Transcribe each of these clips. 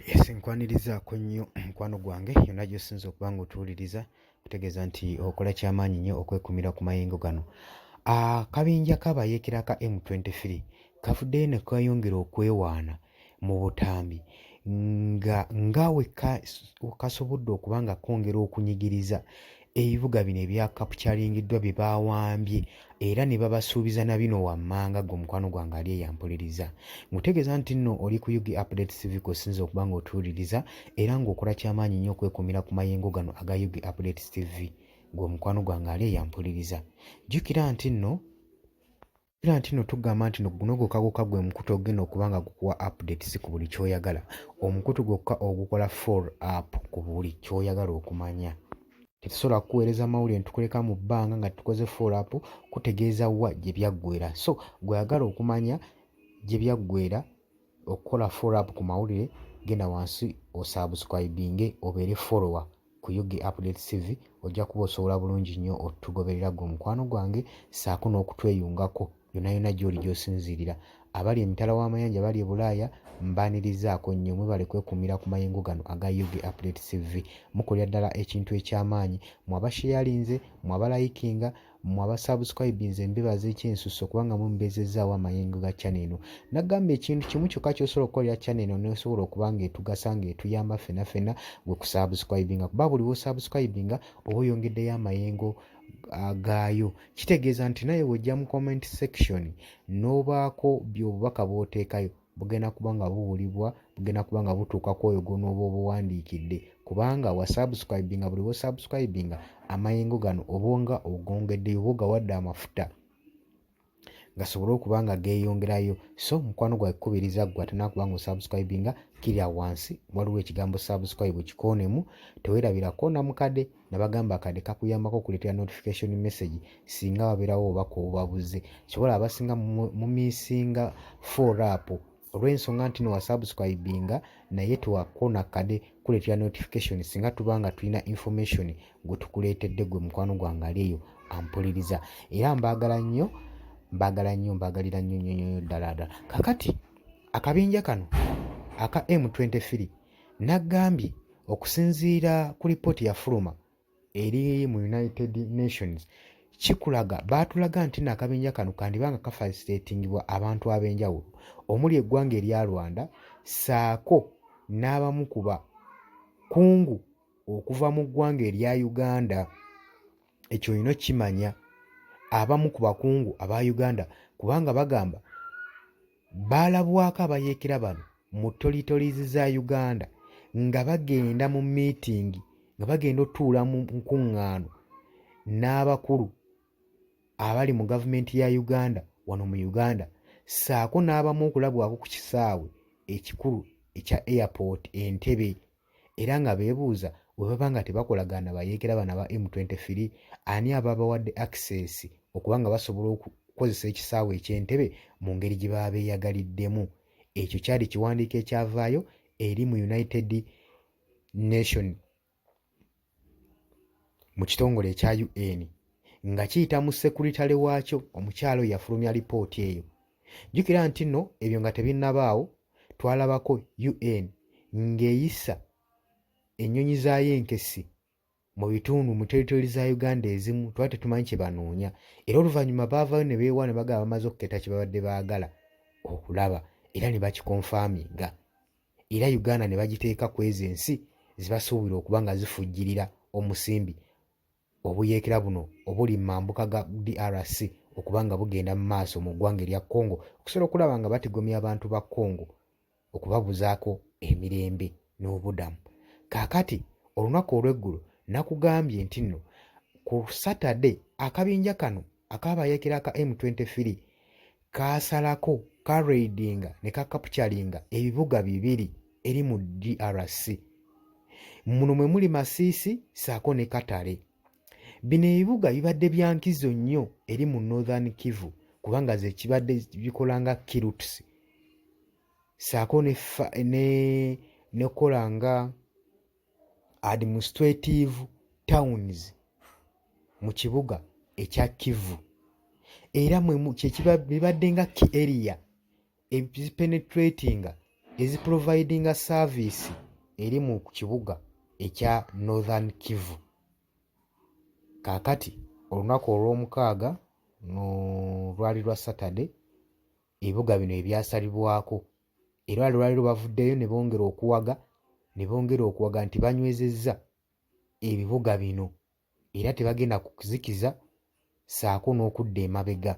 Nkwanirizaako nnyo mukwano gwange yonna gy'osinza okuba ng'otuwuliriza kutegeeza nti okola ky'amaanyi nnyo okwekumira ku mayengo gano. Akabinja k'abayeekera ka M23 kavuddeyo ne kayongera okwewaana mu butambi nga we kasobodde okuba nga kongera okunyigiriza ebibuga bino ebyakapukyalingiddwa bye baawambye era ne babasuubiza na bino wammanga gwe mukwano gwange ali eyampuliriza. Ngutegeeza nti nno oli ku UG Update TV kw'osinza okuba ng'otuwuliriza era ng'okola ky'amaanyi nnyo okwekumira ku mayengo gano aga UG Update TV gwe mukwano gwange ali eyampuliriza. Jjukira nti nno tugamba nti guno gwokka gwokka gwe mukutu ogenda okuba nga gukuwa updates ku buli ky'oyagala. Omukutu gwokka ogukola follow up ku buli ky'oyagala okumanya. Tetusobola kukuweereza mawulire ntukuleka mu bbanga nga tukoze follow up kutegeeza wa gye byaggweera. So gw'oyagala okumanya gye byaggweera okukola follow up ku mawulire, genda wansi osubscribinge obeere follower ku UG Update TV, ojja kuba osobola bulungi nnyo otugoberera gwe mukwano gwange ssaako n'okutweyungako yonna yonna gy'oli gy'osinziirira. Abali emitala w'amayanja bali e Bulaaya mbaanirizaako nnyo mwebale kwekumira ku mayengo gano aga UG Update TV. Mukolera ddala ekintu eky'amaanyi mmwe abasharinze, mmwe abalayikinga, mmwe abasubscribinze mbebaza ekyensusso kubanga mumbeezezzaawo amayengo ga channel eno. Nagamba ekintu kimu kyokka ky'osobola okukolera channel eno n'osobola okuba ng'etugasa ng'etuyamba ffenna ffenna gwe kusubscribinga, kuba buli w'osubscribinga oba oyongeddeyo amayengo agaayo. Kitegeeza nti naye bw'ojja mu comment section n'obaako by'obubaka bw'oteekayo bugenda kuba nga buwulibwa, bugenda kuba nga butuuka ku oyo gw'onooba obuwandiikidde kubanga wasubscribinga, buli w'osubscribinga amayengo gano obonga ogongeddeyo oba ogawadde amafuta gasobole okuba nga geeyongerayo. So mukwano gwa kkubiriza ggwe atanaakuba ng'osubscribinga, kirya wansi waliwo ekigambo subscribe kikoonemu, teweerabira koona mukadde nabagamba akadde kakuyambako okuleetera notification message singa wabeerawo obubaka obubabuze. Kibola abasinga mumisinga follow up olw'ensonga nti nowasubscribinga naye tewakoona kadde kuleetera notification singa tuba nga tulina information gwe tukuleetedde gwe mukwano gwange ali eyo ampuliriza. Era mbaagala nnyo, mbaagalira nnyo ddala. Kakati akabinja kano aka M23 nagambye okusinziira ku lipooti yafuluma eri mu United Nations kikulaga, baatulaga nti n'akabinja kano kandibanga kafacilitatingibwa abantu ab'enjawulo omuli eggwanga erya Rwanda ssaako n'abamu ku bakungu okuva mu ggwanga erya Uganda. Ekyo olina okkimanya, abamu ku bakungu aba Uganda kubanga bagamba baalabwako abayeekera bano mu tolitolizi za Uganda nga bagenda mu meeting, nga bagenda otuula mu nkuŋŋaano n'abakulu abali mu gavumenti ya Uganda wano mu Uganda, ssaako n'abamu okulabwako ku kisaawe ekikulu ekya airport Entebbe, era nga beebuuza bwe baba nga tebakolagana bayeekera bano aba M23 ani aba bawadde access okuba nga basobola okukozesa ekisaawe eky'Entebbe mu ngeri gye baba beeyagaliddemu. Ekyo kyali kiwandiiko ekyavaayo eri mu United Nation mu kitongole ekya UN nga kiyita mu sekuritale waakyo omukyalo yafulumya lipooti eyo. Jjukira nti nno ebyo nga tebinnabaawo twalabako UN ng'eyisa ennyonyi zaayo enkesi mu bitundu mu territory za Uganda ezimu twali tetumanyi kye banoonya, era oluvannyuma baavaayo ne beewa ne bagaba bamaze okuketta kye babadde baagala okulaba era ne bakikonfaaminga, era Uganda ne bagiteeka ku ezo ensi zibasuubira okuba nga zifujjirira omusimbi obuyeekera buno obuli mu mambuka ga DRC okuba nga bugenda mu maaso mu ggwanga erya Congo okusobola okulaba nga batigomya abantu ba Congo okubabuzaako emirembe n'obudamu. Kaakati olunaku olw'eggulo nakugambye nti nno ku Saturday akabinja kano ak'abayeekera ka M23 kaasalako karaidinga ne kakapukyalinga ebibuga bibiri eri mu DRC. Muno mwe muli Masisi ssaako ne Katale. Bino ebibuga bibadde bya nkizo nnyo eri mu Northern Kivu kubanga ze kibadde bikolanga Kiruts ssaako ne kolanga administrative towns mu kibuga ekya Kivu, era bibadde nga key area ebipenetratinga eziprovidinga service eri mu kibuga ekya Northern Kivu. Kaakati olunaku olw'omukaaga lwali lwa Saturday, ebibuga bino ebyasalibwako era lwaliro bavuddeyo ne bongera okuwaga nti banywezezza ebibuga bino era tebagenda kuzikiza saako n'okudda emabega,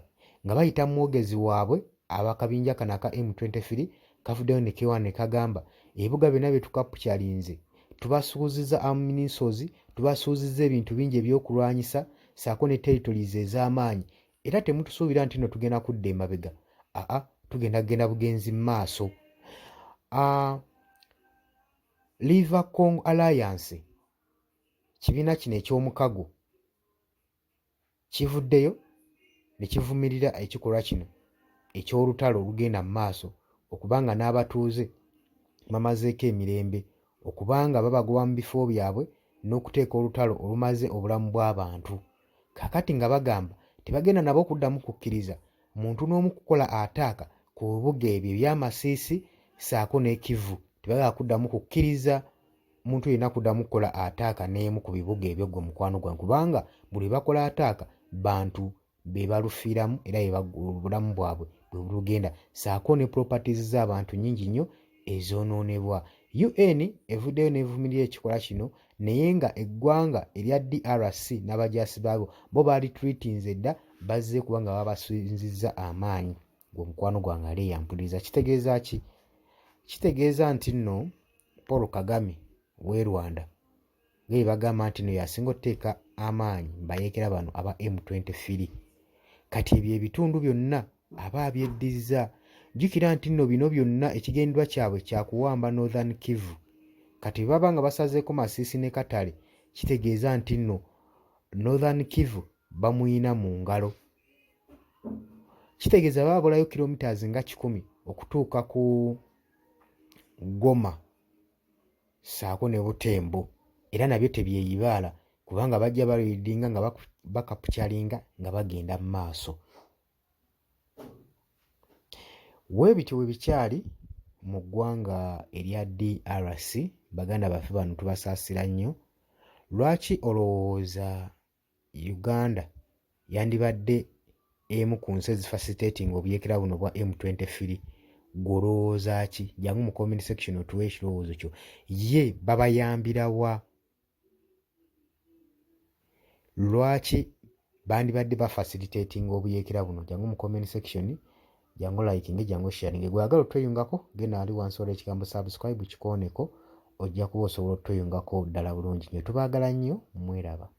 nga bayita mu mwogezi waabwe abakabinja kano aka M23 kavuddeyo ne keewa ne kagamba ebibuga byonna bye tukapukyalinze tubasuuzizza ammunitions, tubasuuzizza ebintu bingi ebyokulwanyisa saako ne territories ez'amaanyi era temutusuubira nti nno tugenda kudda emabega. Tugenda bugenzi mu maaso. River Congo Alliance, kibiina kino eky'omukago kivuddeyo ne kivumirira ekikolwa kino eky'olutalo olugenda mu maaso okubanga n'abatuuze bamazeeko emirembe, okubanga babagoba mu bifo byabwe n'okuteeka olutalo olumaze obulamu bw'abantu. Kaakati nga bagamba tebagenda nabo kuddamu kukkiriza muntu n'omu kukola ataaka ku bibuga ebyo eby'Amasiisi saako n'Ekivu. Tebagala kuddamu kukkiriza muntu yenna kuddamu kukola ataaka n'emu ku bibuga ebyo gwe mukwano gwange, kubanga buli bakola ataaka bantu be balufiiramu era obulamu bwabwe bwe bulugenda saako ne properties z'abantu nnyingi nnyo ezoonoonebwa. UN evuddeyo n'evumirira ekikolwa kino naye nga eggwanga erya DRC n'abajaasi baabo bo baali treatinze dda bazze kubanga babasinzizza amaanyi. Gwe mukwano gwange ali yampuliriza. Kitegeeza ki? Kitegeeza nti nno Paul Kagame w'e Rwanda ng'e bagamba nti nno yasinga oteeka amaanyi mbayeekera bano aba M23. Kati ebyo ebitundu byonna aba abyeddizza. Jjukira nti nno bino byonna ekigendwa kyabwe kyakuwamba Northern Kivu. Kati baba nga basazeeko Masisi ne Katale, kitegeeza nti nno Northern Kivu bamuyina mu ngalo. Kitegeeza babulayo kilometers nga 10 okutuuka ku Goma saako ne Butembo, era nabyo tebyeyibaala kubanga bajja balidinga nga bakapukyalinga nga bagenda mu maaso. Weebityo we bikyali mu ggwanga erya DRC, baganda baffe bano tubasaasira nnyo. Lwaki olowooza Uganda yandibadde emu ku nsi ezifacilitating obuyeekera buno bwa M23? Golowooza ki? Jangu mu comment section otuwe ekirowoozo kyo. Ye babayambira wa? Lwaki bandibadde bafacilitating obuyeekera buno? Jangu mu comment section, jangu liking, jangu sharing. Gwagala otweyungako genda ali wansi waliwo ekigambo subscribe kikooneko, ojja kuba osobola otweyungako ddala bulungi nnyo. Tubaagala nnyo, mweraba.